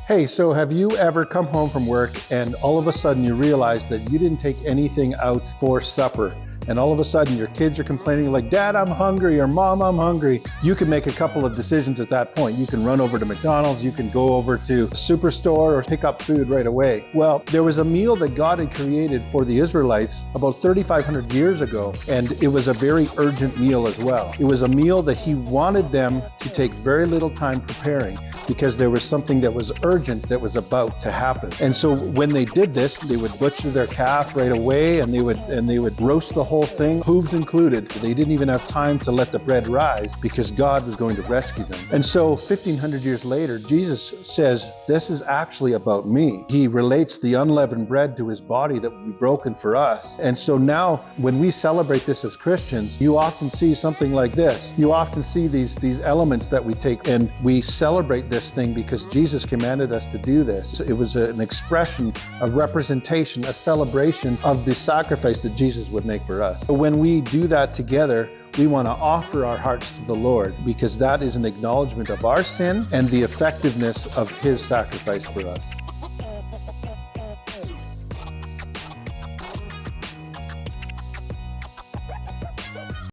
Hey, so have you ever come home from work and all of a sudden you realize that you didn't take anything out for supper? And all of a sudden your kids are complaining like, Dad, I'm hungry, or Mom, I'm hungry. You can make a couple of decisions at that point. You can run over to McDonald's, you can go over to a superstore or pick up food right away. Well, there was a meal that God had created for the Israelites about 3,500 years ago, and it was a very urgent meal as well. It was a meal that He wanted them to take very little time preparing, because there was something that was urgent that was about to happen. And so when they did this, they would butcher their calf right away, and they would roast the whole thing, hooves included. They didn't even have time to let the bread rise because God was going to rescue them. And so 1,500 years later, Jesus says, this is actually about me. He relates the unleavened bread to His body that will be broken for us. And so now when we celebrate this as Christians, you often see something like this. You often see these elements that we take and we celebrate this thing because Jesus commanded us to do this. It was an expression, a representation, a celebration of the sacrifice that Jesus would make for us. So when we do that together, we want to offer our hearts to the Lord, because that is an acknowledgement of our sin and the effectiveness of His sacrifice for us.